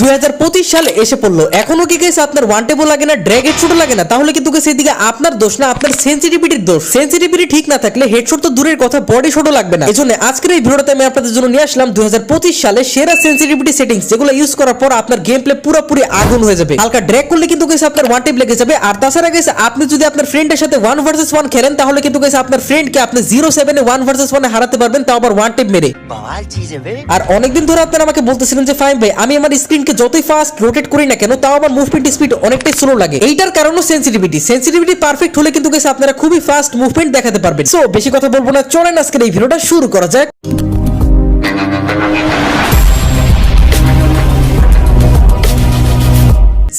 2025 সালে এসে পড়লো, এখনো কি গাইস আপনার ওয়ান টেবল লাগে না, ড্র্যাগ হেডশট লাগে না? তাহলে কিন্তু গাইস এদিকে আপনার দোষ না, আপনার সেনসিটিভিটির দোষ। সেনসিটিভিটি ঠিক না থাকলে হেডশট তো দূরের কথা, বডি শটও লাগবে না। এজন্য আজকের এই ভিডিওতে আমি আপনাদের জন্য নিয়ে আসলাম 2025 সালে সেরা সেনসিটিভিটি সেটিংস, যেগুলো ইউজ করার পর আপনার গেম প্লে পুরোপুরি আগুন হয়ে যাবে। হালকা ড্র্যাগ করলে কিন্তু গাইস আপনার ওয়ান টেপ লেগে যাবে। আর তাছাড়া গাইস আপনি যদি আপনার ফ্রেন্ডের সাথে 1 ভার্সেস 1 খেলেন, তাহলে কিন্তু গাইস আপনার ফ্রেন্ডকে আপনি 0-7 এ 1 ভার্সেস 1 এ হারাতে পারবেন, তাও আবার ওয়ান টেপ মেরে। আর অনেকদিন ধরে আপনারা আমাকে বলতেছিলেন যে ফাইম ভাই, আমি আমার স্ক্রিনকে যতই ফাস্ট রোটেট করি না কেন, তাও আমার মুভমেন্ট স্পিড অনেকটাই স্লো লাগে। এইটার কারণও সেনসিটিভিটি পারফেক্ট হলে কিন্তু গাইস আপনারা খুবই ফাস্ট মুভমেন্ট দেখাতে পারবেন। সো বেশি কথা বলবো না, চলেন আজকের এই ভিডিওটা শুরু করা যাক।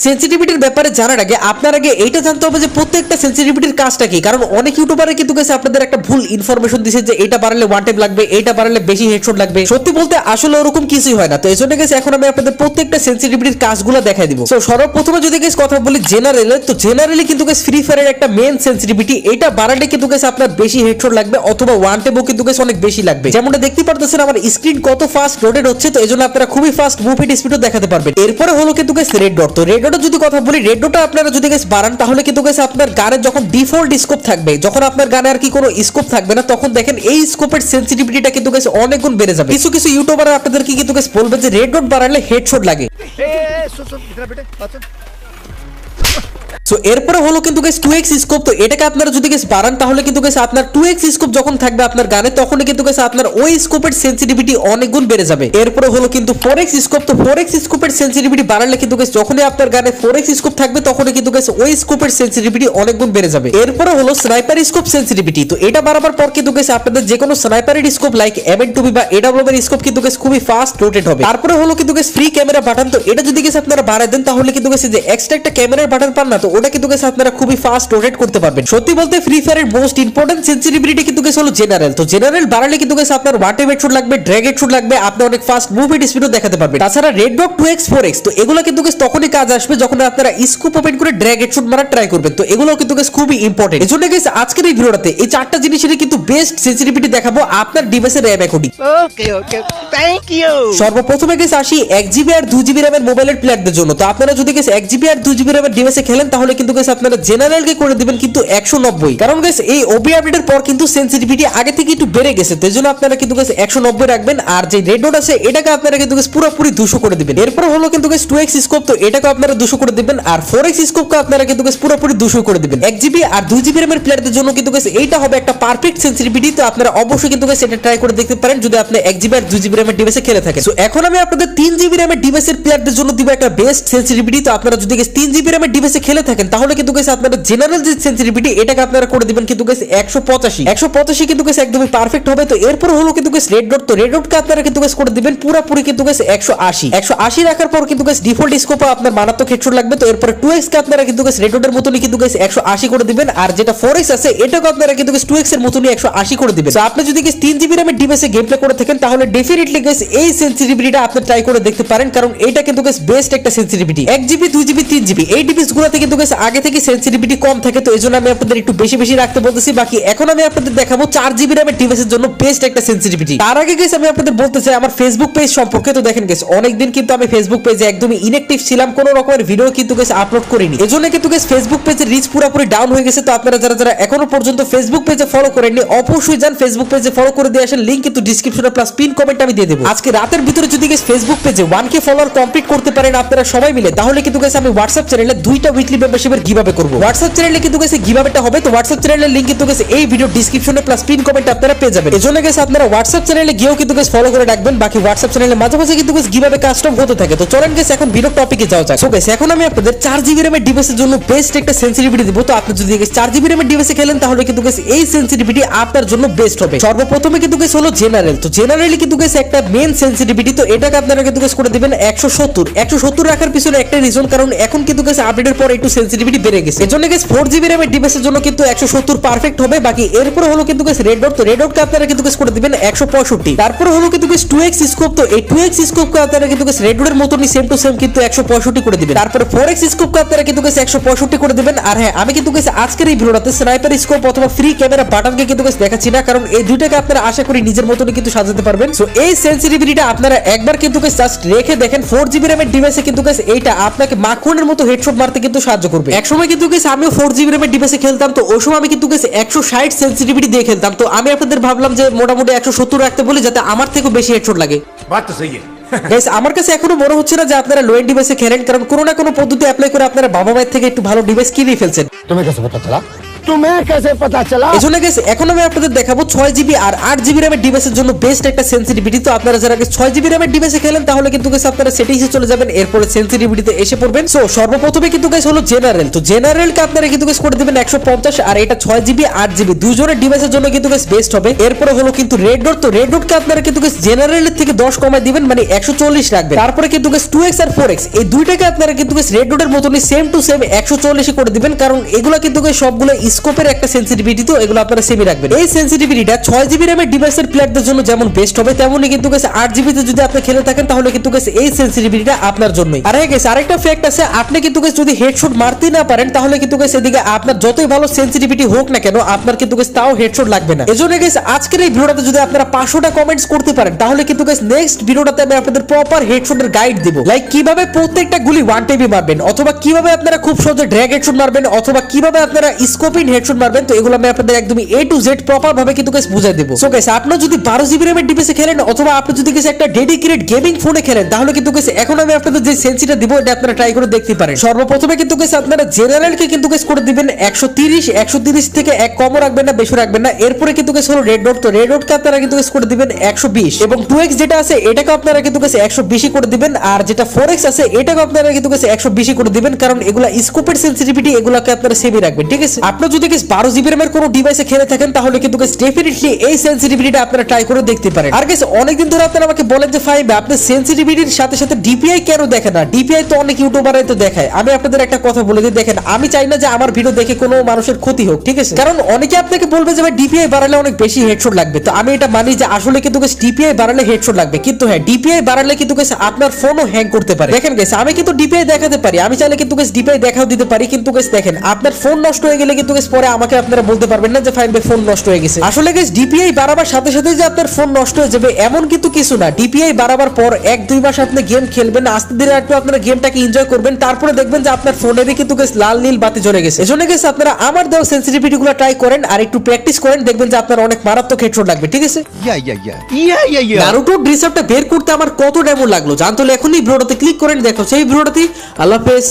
সেনসিটিভিটির ব্যাপারে জানার আগে আপনার আগে এইটা জানতে হবে যে প্রত্যেকটা সেনসিটিভিটির কাজটা কি। কারণ অনেক ইউটিউবারে কিন্তু গেছে আপনাদের একটা ভুল ইনফরমেশন দিছে যে এটা বাড়ালে ওয়ান টেপ লাগবে, এটা বাড়ালে বেশি হেডশট লাগবে। সত্যি বলতে আসলে ওরকম কিছুই হয় না। তো এই জন্য গেছে এখন আমি আপনাদের প্রত্যেকটা সেনসিটিভিটির কাজগুলো দেখাই দিব। সো সর্বপ্রথমে যদি গেছে কথা বলি জেনারেলে, তো জেনারেলি কিন্তু গেছে ফ্রি ফায়ারের একটা মেন সেনসিটিভিটি, এটা বাড়ালে কিন্তু গেছে আপনার বেশি হেডশট লাগবে অথবা ওয়ান টেপও কিন্তু গেছে অনেক বেশি লাগবে। যেমনটা দেখতে পারতেছেন আমার স্ক্রিন কত ফাস্ট রোটেট হচ্ছে, তো এই জন্য আপনারা খুবই ফাস্ট মুভমেন্ট স্পিডও দেখাতে পারবেন। এরপরে হলো কিন্তু গেছে রেড ডট। তো রেড ডট যদি কথা বলি, রেড ডটটা আপনারা যদি গাইস বাড়ান, তাহলে কিন্তু গাইস আপনার গানে যখন ডিফল্ট স্কোপ থাকবে, যখন আপনার গানে আর কি কোনো স্কোপ থাকবে না, তখন দেখেন এই স্কোপের সেনসিটিভিটিটা কিন্তু গাইস অনেক গুণ বেড়ে যাবে। কিছু কিছু ইউটিউবার আপনাদেরকে কিন্তু গাইস বলবে যে রেড ডট বাড়ালে হেডশট লাগে। সো এরপরে হলো কিন্তু গাইস 2x স্কোপ। তো এটাকে আপনারা যদি গাইস বাড়ান, তাহলে কিন্তু গাইস আপনার 2x স্কোপ যখন থাকবে আপনার গানে, তখন কিন্তু গাইস আপনার ওই স্কোপের সেনসিটিভিটি অনেক গুণ বেড়ে যাবে। এরপরে হলো কিন্তু 4x স্কোপ। তো 4x স্কোপের সেনসিটিভিটি বাড়ালে কিন্তু গাইস যখনই আপনার গানে 4x স্কোপ থাকবে, তখনই কিন্তু গাইস ওই স্কোপের সেনসিটিভিটি অনেক গুণ বেড়ে যাবে। এরপরে হলো স্নাইপার স্কোপ সেনসিটিভিটি। তো এটা বাড়াবার পর কিন্তু গাইস আপনাদের যে কোনো স্নাইপারের স্কোপ লাইক M2B বা AWM এর স্কোপ কিন্তু গাইস খুবই ফাস্ট রোটেট হবে। তারপরে হলো কিন্তু গাইস ফ্রি ক্যামেরা বাটন। তো এটা যদি গাইস আপনারা বাড়ায় দেন, তাহলে কিন্তু গাইস যে এক্সট্রা একটা ক্যামেরার বাটন পান না, তো ওটা কিন্তু গাইস আপনারা খুবই ফাস্ট রোটেট করতে পারবেন। সত্যি বলতে ফ্রি ফায়ারের মোস্ট ইম্পর্টেন্ট সেনসিটিভিটি কিন্তু গাইস হলো জেনারেল। তো জেনারেল বাড়ালে কিন্তু গাইস আপনার ওয়ান টেপ হেডশট লাগবে, ড্র্যাগ হেডশট লাগবে, আপনি অনেক ফাস্ট মুভমেন্ট স্পিডও দেখাতে পারবেন। তাছাড়া রেড ডট 2x 4x, তো এগুলো কিন্তু গাইস তখনই কাজ আসবে যখন আপনারা স্কোপ ওপেন করে ড্র্যাগ হেডশট মারার ট্রাই করবেন। তো এগুলো কিন্তু গাইস খুবই ইম্পর্টেন্ট। এজন্য গাইস আজকের এই ভিডিওটাতে এই চারটা জিনিসের কিন্তু বেস্ট সেনসিটিভিটি দেখাবো আপনার ডিভাইসের RAM according. Okay thank you. সর্বপ্রথমে গাইস আসি 1GB আর 2GB র‍্যামের মোবাইলের প্লেয়ারদের জন্য। তো আপনারা যদি গাইস 1GB আর 2GB র‍্যামের ডিভাইসে খেলেন, তাহলে কিন্তু গাইস আপনারা জেনারেলকে করে দিবেন কিন্তু 190। কারণ গাইস এই ওবি আপডেটের পর কিন্তু সেনসিটিভিটি আগে থেকে একটু বেড়ে গেছে, তো এজন্য আপনারা কিন্তু গাইস 190 রাখবেন। আর যে রেড ডট আছে এটাকে আপনারা কিন্তু গাইস পুরোপুরি 200 করে দিবেন। এরপর হলো কিন্তু গাইস 2x স্কোপ। তো এটাকে আপনারা 200 করে দিবেন। আর 4x স্কোপকে আপনারা কিন্তু গাইস পুরোপুরি 200 করে দিবেন। 1GB আর 2GB র‍্যামের প্লেয়ারদের জন্য কিন্তু গাইস এইটা হবে একটা পারফেক্ট সেনসিটিভিটি। তো আপনারা অবশ্যই কিন্তু গাইস এটা ট্রাই করে দেখতে পারেন যদি আপনি 1GB আর 2GB র‍্যামের ডিভাইসে খেলে থাকেন। সো এখন আমি আপনাদের 3GB র‍্যামের ডিভাইসের প্লেয়ারদের জন্য দিব একটা বেস্ট সেনসিটিভিটি। তো আপনারা যদি গাইস 3GB র‍্যামের ডিভাইসে খেলে থাকেন, তাহলে কিন্তু গাইস আপনারা জেনারেল যে সেনসিটিভিটি এটাকে আপনারা করে দিবেন কিন্তু গাইস 185 কিন্তু গাইস একদমই পারফেক্ট হবে। তো এরপর হলো কিন্তু গাইস রেড ডট। তো রেড ডটকে আপনারা কিন্তু গাইস করে দিবেন পুরোপুরি কিন্তু গাইস 180 রাখার পর কিন্তু গাইস ডিফল্ট স্কোপ আপনার মারাত্মক হেডশট লাগবে। তো এরপর 2x কে আপনারা কিন্তু গাইস রেড ডটের মতনই কিন্তু গাইস 180 করে দিবেন। আর যেটা 4x আছে এটাকে আপনারা কিন্তু গাইস 2x এর মতনই 180 করে দিবেন। তো আপনি যদি গাইস 3GB র‍্যামের ডিভাইসে গেম প্লে করে থাকেন, তাহলে ডেফিনেটলি গাইস এই সেনসিটিভিটিটা আপনি ট্রাই করে দেখতে পারেন, কারণ এটা কিন্তু গাইস বেস্ট একটা সেনসিটিভিটি। 1GB 2GB 3GB এই ডিভাইসগুলোতে কিন্তু গাইস আগে থেকে সেনসিটিভিটি কম থাকে, তো এজন্য আমি আপনাদের একটু বেশি রাখতে বলতেছি। বাকি এখন আমি আপনাদের দেখাবো 4GB র‍্যামের ডিভাইসের জন্য বেস্ট একটা সেনসিটিভিটি। তার আগে গাইস আমি আপনাদের বলতে চাই আমার ফেসবুক পেজ সম্পর্কে। তো দেখেন গাইস অনেকদিন কিন্তু আমি ফেসবুক পেজে একদমই ইনঅ্যাকটিভ ছিলাম, কোনো রকমের ভিডিও কিন্তু গাইস আপলোড করিনি। এজন্য কিন্তু গাইস ফেসবুক পেজের রিচ পুরোপুরি ডাউন হয়ে গেছে। তো আপনারা যারা এখনো পর্যন্ত ফেসবুক পেজে ফলো করেননি, অবশ্যই যান ফেসবুক পেজে ফলো করে দিয়ে আসেন। লিংক কিন্তু ডেসক্রিপশনে প্লাস পিন কমেন্ট আমি দিয়ে দেব। আজকে রাতের ভিতরে যদি গাইস ফেসবুক পেজে 1k ফলোয়ার কমপ্লিট করতে পারেন আপনারা সবাই মিলে, তাহলে কিন্তু গাইস আমি হোয়াটসঅ্যাপ চ্যানেলে 2টা উইকলি মেম্বারশিপের গিভঅ্যাওয়ে করব। হোয়াটসঅ্যাপ চ্যানেলে কিন্তু গাইস গিভঅ্যাওয়েটা হবে। তো হোয়াটসঅ্যাপ চ্যানেলের লিংক কিন্তু গাইস এই ভিডিও ডেসক্রিপশনে প্লাস পিন কমেন্ট আপনারা পেয়ে যাবেন। এজন্য গাইস আপনারা হোয়াটসঅ্যাপ চ্যানেলে গিয়েও কিন্তু গাইস ফলো করে রাখবেন। বাকি হোয়াটসঅ্যাপ চ্যানেলে মাঝে মাঝে কিন্তু গাইস গিভঅ্যাওয়ে কাস্টম হতে থাকে। তো চলেন গাইস এখন ভিডিও টপিকে যাওয়া যাক। সো গাইস এখন আমি আপনাদের 4GB র‍্যামের ডিভাইসের জন্য বেস্ট একটা সেনসিটিভিটি দেব। তো আপনি যদি গাইস 4GB র‍্যামের ডিভাইসে খেলেন, তাহলে কিন্তু গাইস এই সেনসিটিভিটি আপনার জন্য বেস্ট হবে। সর্বপ্রথমে কিন্তু গাইস হলো জেনারেল। তো জেনারেলি কিন্তু গাইস একটা মেন সেনসিটিভিটি, তো এটাকে আপনারা কিন্তু গাইস করে দিবেন 170 রাখার পিছনে একটা রিজন, কারণ এখন কিন্তু গাইস আপডেটের পর একটু সেনসিটিভিটি বেড়ে গেছে। এজন্য গাইস 4GB র‍্যামের ডিভাইসের জন্য কিন্তু 170 পারফেক্ট হবে। বাকি এরপরে হলো কিন্তু গাইস রেড ডট, তো রেড ডটকে আপনারা কিন্তু গাইস করে দিবেন 165। তারপরে হলো কিন্তু গাইস 2x স্কোপ, তো এই 2x স্কোপকে আপনারা কিন্তু গাইস রেড ডটের মতনই সেম টু সেম কিন্তু 165 করে দিবেন। তারপরে 4x স্কোপকে আপনারা কিন্তু গাইস 165 করে দিবেন। আর হ্যাঁ, আমি কিন্তু গাইস আজকের এই ভিডিওটাতে স্নাইপার স্কোপ অথবা ফ্রি ক্যামেরা বাটনকে কিন্তু গাইস দেখাচ্ছি না, কারণ এই দুইটাকে আপনারা আশা করি নিজের মতনই কিন্তু সাজাতে পারবেন। সো এই সেনসিটিভিটিটা আপনারা একবার কিন্তু গাইস জাস্ট রেখে দেখেন। 4GB র‍্যামের ডিভাইসে কিন্তু গাইস এইটা আপনাকে মাখনের মতো হেডশট মারতে কিন্তু সাহায্য করবে। একসময় কিন্তু গাইস আমিও 4GB র‍্যামের ডিভাইসে খেলতাম, তো ওই সময় আমি কিন্তু গাইস 160 সেনসিটিভিটি দিয়ে খেলতাম। তো আমি আপনাদের ভাবলাম যে মোটামুটি 170 রাখতে বলি, যাতে আমার থেকেও বেশি হেডশট লাগে। बात तो सही है। গাইস আমার কাছে এখনো মনে হচ্ছে না যে আপনারা লো এন্ড ডিভাইসে খেলেন, কারণ কোনো না কোনো পদ্ধতি অ্যাপ্লাই করে আপনারা বাবা মায়ের থেকে একটু ভালো ডিভাইস কিনে ফেলছেন। तुम्हें कैसे पता चला? तुम्हें कैसे पता चला? এজন্য গাইস এখন আমি আপনাদের দেখাবো 6GB আর 8GB র‍্যামের ডিভাইসের জন্য বেস্ট একটা সেনসিটিভিটি। তো আপনারা যারা 6GB র‍্যামের ডিভাইসে খেলেন তাহলে কিন্তু গাইস আপনারা সেটিংসে চলে যাবেন, এরপরে সেনসিটিভিটিতে এসে পড়বেন। সো সর্বপ্রথমে কিন্তু গাইস হলো জেনারেল, তো জেনারেলকে আপনারা কিন্তু গাইস করে দিবেন 150, আর এটা 6GB 8GB দুজনের ডিভাইসের জন্য কিন্তু গাইস বেস্ট হবে। এরপরে হলো কিন্তু রেড ডট, তো রেড ডটকে আপনারা কিন্তু গাইস জেনারেলের থেকে 10 কমায় দিবেন, মানে 140 রাখবেন। তারপরে কিন্তু গাইস 2x আর 4x এই দুইটাকে আপনারা কিন্তু গাইস রেড ডটের মতনই সেম টু সেম 140 করে দিবেন, কারণ এগুলা কিন্তু গাইস সবগুলো স্কোপের একটা সেনসিটিভিটি, তো এগুলো আপনারা সেমই রাখবেন। এই সেনসিটিভিটিটা 6GB র‍্যামের ডিভাইসের প্লেয়ারদের জন্য যেমন বেস্ট হবে, তেমনই কিন্তু গাইস 8GB তে যদি আপনি খেলে থাকেন তাহলে কিন্তু গাইস এই সেনসিটিভিটিটা আপনার জন্যই। আর হ্যাঁ গাইস আরেকটা ফ্যাক্ট আছে, আপনি কিন্তু গাইস যদি হেডশট মারতে না পারেন তাহলে কিন্তু গাইস এদিকে আপনার যতই ভালো সেনসিটিভিটি হোক না কেন আপনার কিন্তু গাইস তাও হেডশট লাগবে না। এজন্য গাইস আজকের এই ভিডিওটাতে যদি আপনারা 500টা কমেন্টস করতে পারেন তাহলে কিন্তু গাইস নেক্সট ভিডিওটাতে আমি আপনাদের প্রপার হেডশটের গাইড দেব, লাইক কিভাবে প্রত্যেকটা গুলি ওয়ান টাইমে মারবেন, অথবা কিভাবে আপনারা খুব সহজে ড্র্যাগ হেডশট মারবেন, অথবা কিভাবে আপনারা স্কোপিং হেডশট মারবেন। তো এগুলো আমি আপনাদের একদমই A to Z প্রপার ভাবে কিন্তু গাইস বুঝাই দেব। সো গাইস আপনারা যদি 12GB র‍্যামের ডিভাইসে খেলেন অথবা আপনি যদি গাইস একটা ডেডিকেটেড গেমিং ফোনে খেলেন তাহলে কিন্তু গাইস এখন আমি আপনাদের যে সেন্সিটা দিব এটা আপনারা ট্রাই করে দেখতে পারেন। সর্বপ্রথমে কিন্তু গাইস আপনারা জেনারেলকে কিন্তু গাইস করে দিবেন 130 থেকে এক কমও রাখবেন না, বেশি রাখবেন না। এরপরে কিন্তু গাইস হলো রেড ডট, তো রেড ডটকে আপনারা কিন্তু গাইস করে দিবেন 120, এবং 2x যেটা আছে এটাকে আপনারা কিন্তু গাইস 120 করে দিবেন, আর যেটা 4x আছে এটাকে আপনারা কিন্তু গাইস 120 করে দিবেন, কারণ এগুলা স্কোপের সেনসিটিভিটি এগুলাকে আপনারা সেমই রাখবেন, ঠিক আছে। আপনারা যদি গাইস 12GB র‍্যামের কোনো ডিভাইসে খেলে থাকেন তাহলে কিন্তু গাইস ডেফিনেটলি এই সেনসিটিভিটিটা আপনারা ট্রাই করে দেখতে পারেন। আর গাইস অনেকদিন ধরে আপনারা আমাকে বলেন যে ফাইভ আপনি সেনসিটিভিটির সাথে সাথে ডিপিআই কেন দেখেন না? ডিপিআই তো অনেক ইউটিউবারই তো দেখায়। আমি আপনাদের একটা কথা বলে দিই, দেখেন আমি চাই না যে আমার ভিডিও দেখে কোনো মানুষের ক্ষতি হোক, ঠিক আছে, কারণ অনেকে আপনাকে বলবে যে ভাই ডিপিআই বাড়ালে অনেক বেশি হেডশট লাগবে। তো আমি এটা মানি যে আসলে কিন্তু গাইস ডিপিআই বাড়ালে হেডশট লাগবে, কিন্তু হ্যাঁ ডিপিআই বাড়ালে কিন্তু গাইস আপনার ফোনও হ্যাং করতে পারে। দেখেন গাইস আমি কিন্তু ডিপিআই দেখাতে পারি, আমি চাইলে কিন্তু গাইস ডিপিআই দেখাও দিতে পারি, কিন্তু গাইস দেখেন আপনার ফোন নষ্ট হয়ে গেলে কিন্তু গাইস পরে আমাকে আপনারা বলতে পারবেন না যে ফাইন ভাই ফোন নষ্ট হয়ে গেছে। আসলে গাইস ডিপিআই বাড়াবার সাথে সাথে যে আপনার ফোন নষ্ট হয়ে যাবে এমন কিন্তু কিছু না। ডিপিআই বাড়াবার পর 1-2 মাস আপনি গেম খেলবেন, আস্তে ধীরে একটু আপনারা গেমটাকে এনজয় করবেন, তারপরে দেখবেন যে আপনার ফোনেরই কিন্তু গাইস লাল নীল বাতি জ্বলে গেছে। এজন্য গাইস আপনারা আমার দেওয়া সেনসিটিভিটিগুলো ট্রাই করেন আর একটু প্র্যাকটিস করেন, দেখবেন যে আপনার অনেক মারাত্মক হেডশট লাগবে, ঠিক আছে। নারুটো ড্রেসআপটা বের করতে আমার কত ডেমো লাগলো জানতে হলে এখনই ভিডিওটাতে ক্লিক করেন। দেখো সেই ভিডিওটাতে আল্লাহ হাফেজ।